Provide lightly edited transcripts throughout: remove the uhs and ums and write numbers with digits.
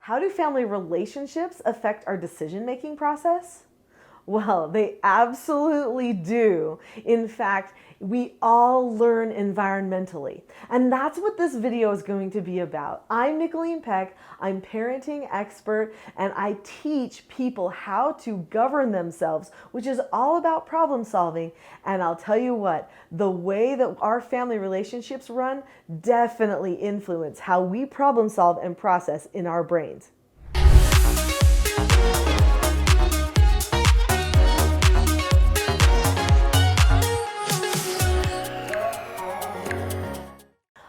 How do family relationships affect our decision-making process? Well, they absolutely do. In fact, we all learn environmentally. And that's what this video is going to be about. I'm Nicholeen Peck, I'm parenting expert, and I teach people how to govern themselves, which is all about problem solving. And I'll tell you what, the way that our family relationships run definitely influence how we problem solve and process in our brains.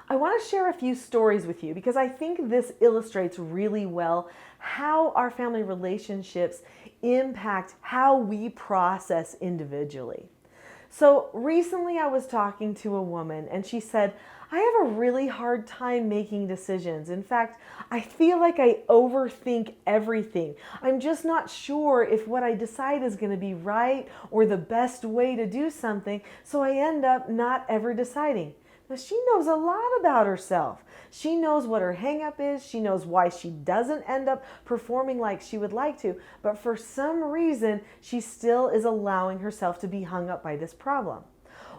I want to share a few stories with you because I think this illustrates really well how our family relationships impact how we process individually. So recently I was talking to a woman and she said, I have a really hard time making decisions. In fact, I feel like I overthink everything. I'm just not sure if what I decide is going to be right or the best way to do something, so I end up not ever deciding. Now, she knows a lot about herself. She knows what her hang-up is. She knows why she doesn't end up performing like she would like to. But for some reason, she still is allowing herself to be hung up by this problem.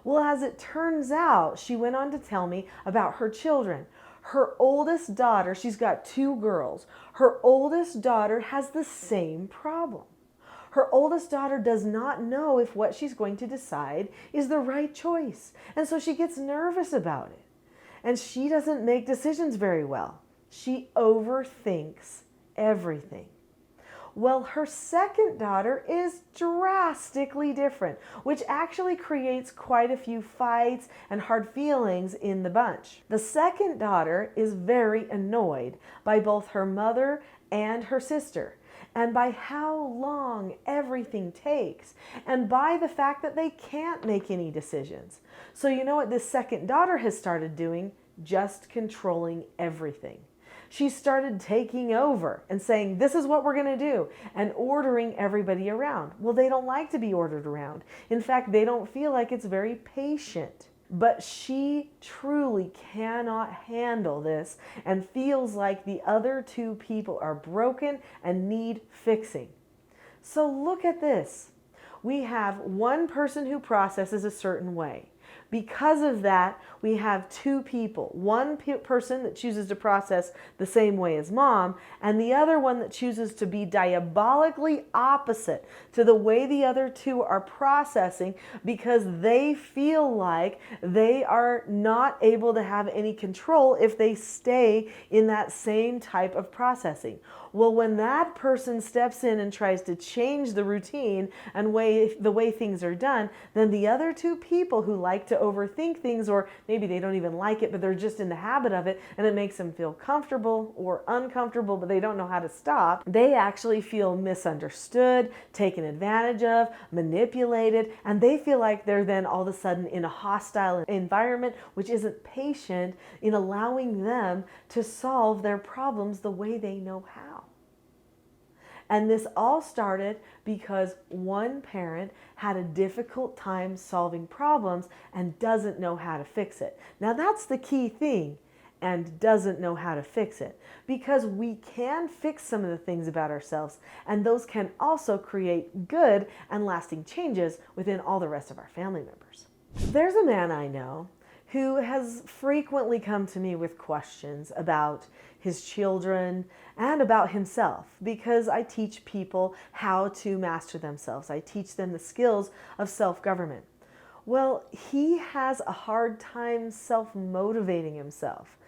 Well, as it turns out, she went on to tell me about her children. Her oldest daughter, she's got two girls. Her oldest daughter has the same problem. Her oldest daughter does not know if what she's going to decide is the right choice. And so she gets nervous about it. And she doesn't make decisions very well. She overthinks everything. Well, her second daughter is drastically different, which actually creates quite a few fights and hard feelings in the bunch. The second daughter is very annoyed by both her mother and her sister, and by how long everything takes, and by the fact that they can't make any decisions. So you know what this second daughter has started doing? Just controlling everything. She started taking over and saying, this is what we're going to do, and ordering everybody around. Well, they don't like to be ordered around. In fact, they don't feel like it's very patient. But she truly cannot handle this and feels like the other two people are broken and need fixing. So look at this. We have one person who processes a certain way. Because of that, we have two people. One person that chooses to process the same way as mom, and the other one that chooses to be diabolically opposite to the way the other two are processing because they feel like they are not able to have any control if they stay in that same type of processing. Well, when that person steps in and tries to change the routine and the way things are done, then the other two people who like to overthink things, or maybe they don't even like it, but they're just in the habit of it, and it makes them feel comfortable or uncomfortable, but they don't know how to stop, they actually feel misunderstood, taken advantage of, manipulated, and they feel like they're then all of a sudden in a hostile environment, which isn't patient in allowing them to solve their problems the way they know how. And this all started because one parent had a difficult time solving problems and doesn't know how to fix it. Now that's the key thing, and doesn't know how to fix it. Because we can fix some of the things about ourselves, and those can also create good and lasting changes within all the rest of our family members. There's a man I know who has frequently come to me with questions about his children and about himself, because I teach people how to master themselves. I teach them the skills of self-government. Well, he has a hard time self-motivating himself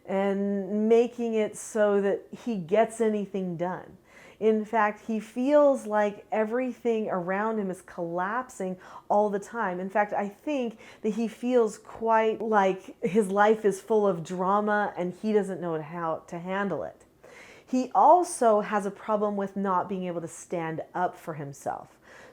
and making it so that he gets anything done. In fact, he feels like everything around him is collapsing all the time. In fact, I think that he feels quite like his life is full of drama and he doesn't know how to handle it. He also has a problem with not being able to stand up for himself.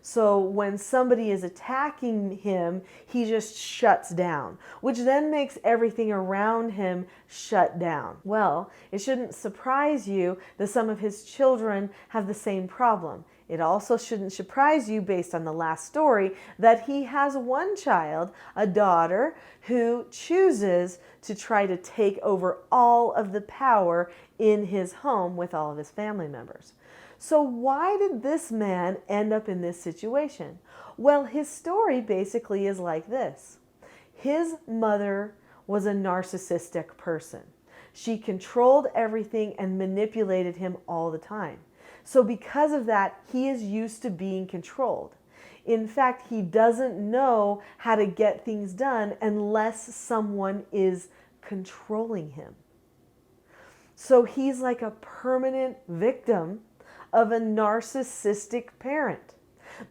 So when somebody is attacking him, he just shuts down, which then makes everything around him shut down. Well, it shouldn't surprise you that some of his children have the same problem. It also shouldn't surprise you, based on the last story, that he has one child, a daughter, who chooses to try to take over all of the power in his home with all of his family members. So why did this man end up in this situation? Well, his story basically is like this. His mother was a narcissistic person. She controlled everything and manipulated him all the time. So because of that, he is used to being controlled. In fact, he doesn't know how to get things done unless someone is controlling him. So he's like a permanent victim of a narcissistic parent.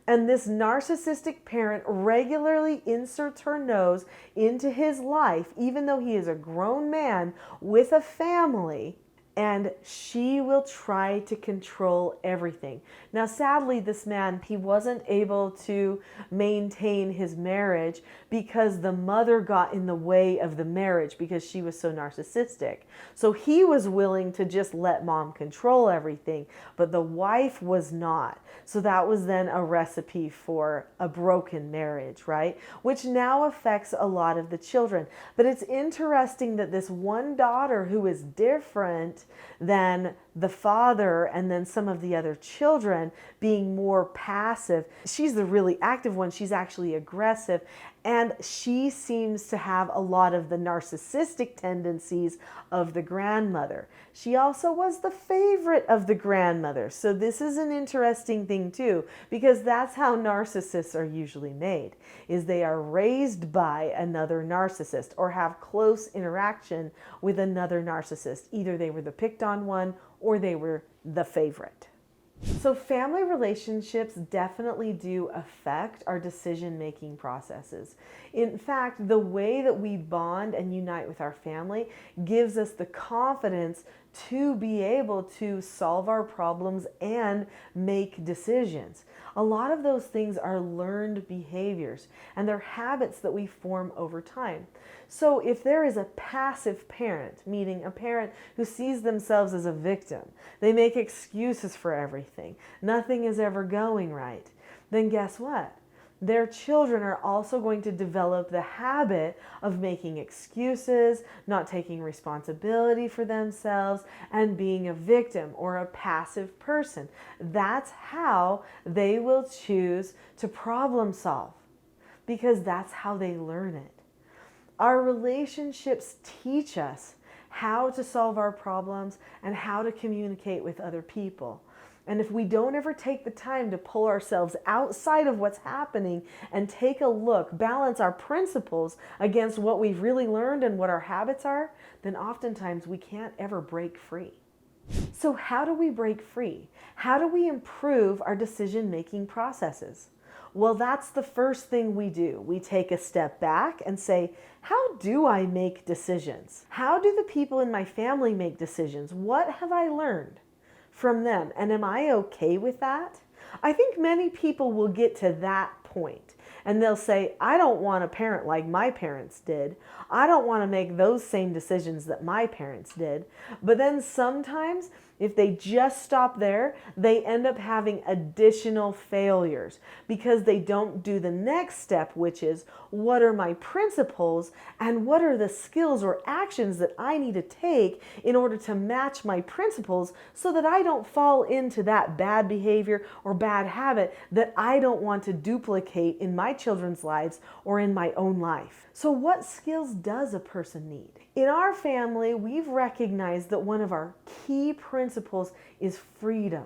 And this narcissistic parent regularly inserts her nose into his life, even though he is a grown man with a family, and she will try to control everything. Now, sadly, this man, he wasn't able to maintain his marriage because the mother got in the way of the marriage because she was so narcissistic. So he was willing to just let mom control everything, but the wife was not. So that was then a recipe for a broken marriage, right? Which now affects a lot of the children. But it's interesting that this one daughter who is different than the father and then some of the other children, being more passive, she's the really active one. She's actually aggressive, and she seems to have a lot of the narcissistic tendencies of the grandmother. She also was the favorite of the grandmother. So this is an interesting thing too, because that's how narcissists are usually made, is they are raised by another narcissist or have close interaction with another narcissist. Either they were the picked on one or they were the favorite. So family relationships definitely do affect our decision-making processes. In fact, the way that we bond and unite with our family gives us the confidence to be able to solve our problems and make decisions. A lot of those things are learned behaviors, and they're habits that we form over time. So if there is a passive parent, meaning a parent who sees themselves as a victim, they make excuses for everything, nothing is ever going right, then guess what? Their children are also going to develop the habit of making excuses, not taking responsibility for themselves, and being a victim or a passive person. That's how they will choose to problem solve, because that's how they learn it. Our relationships teach us how to solve our problems and how to communicate with other people. And if we don't ever take the time to pull ourselves outside of what's happening and take a look, balance our principles against what we've really learned and what our habits are, then oftentimes we can't ever break free. So how do we break free? How do we improve our decision-making processes? Well, that's the first thing we do. We take a step back and say, how do I make decisions? How do the people in my family make decisions? What have I learned from them? And am I okay with that? I think many people will get to that point and they'll say, I don't want a parent like my parents did. I don't want to make those same decisions that my parents did. But then sometimes if they just stop there, they end up having additional failures because they don't do the next step, which is, what are my principles and what are the skills or actions that I need to take in order to match my principles so that I don't fall into that bad behavior or bad habit that I don't want to duplicate in my children's lives or in my own life. So what skills does a person need? In our family, we've recognized that one of our key principles is freedom.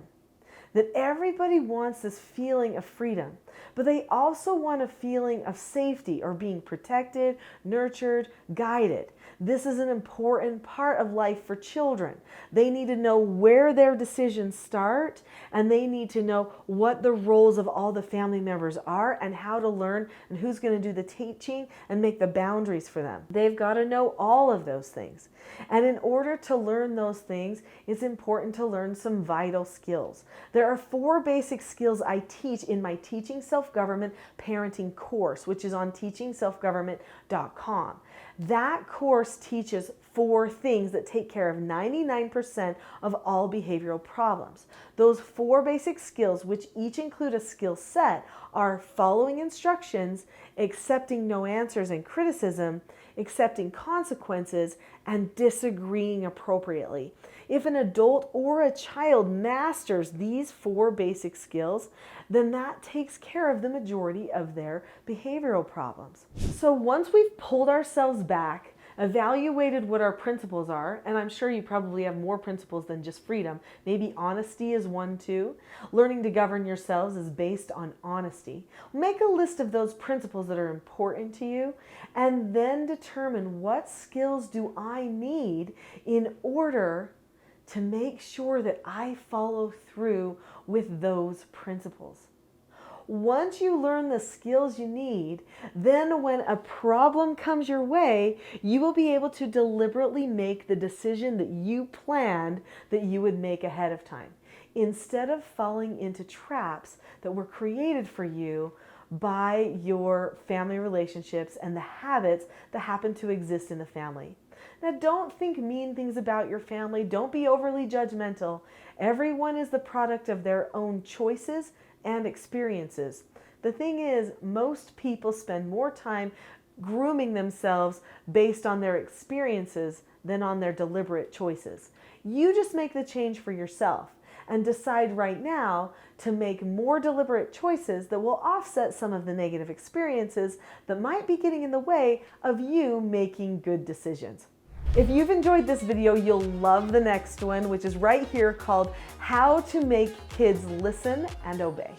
That everybody wants this feeling of freedom, but they also want a feeling of safety or being protected, nurtured, guided. This is an important part of life for children. They need to know where their decisions start, and they need to know what the roles of all the family members are and how to learn and who's going to do the teaching and make the boundaries for them. They've got to know all of those things. And in order to learn those things, it's important to learn some vital skills. There are 4 basic skills I teach in my Teaching Self-Government Parenting course, which is on teachingselfgovernment.com. That course teaches 4 things that take care of 99% of all behavioral problems. Those 4 basic skills, which each include a skill set, are following instructions, accepting no answers and criticism, accepting consequences, and disagreeing appropriately. If an adult or a child masters these 4 basic skills, then that takes care of the majority of their behavioral problems. So once we've pulled ourselves back, evaluated what our principles are, and I'm sure you probably have more principles than just freedom. Maybe honesty is one too. Learning to govern yourselves is based on honesty. Make a list of those principles that are important to you, and then determine what skills do I need in order to make sure that I follow through with those principles. Once you learn the skills you need, then when a problem comes your way, you will be able to deliberately make the decision that you planned that you would make ahead of time, instead of falling into traps that were created for you by your family relationships and the habits that happen to exist in the family. Now, don't think mean things about your family. Don't be overly judgmental. Everyone is the product of their own choices and experiences. The thing is, most people spend more time grooming themselves based on their experiences than on their deliberate choices. You just make the change for yourself and decide right now to make more deliberate choices that will offset some of the negative experiences that might be getting in the way of you making good decisions. If you've enjoyed this video, you'll love the next one, which is right here, called How to Make Kids Listen and Obey.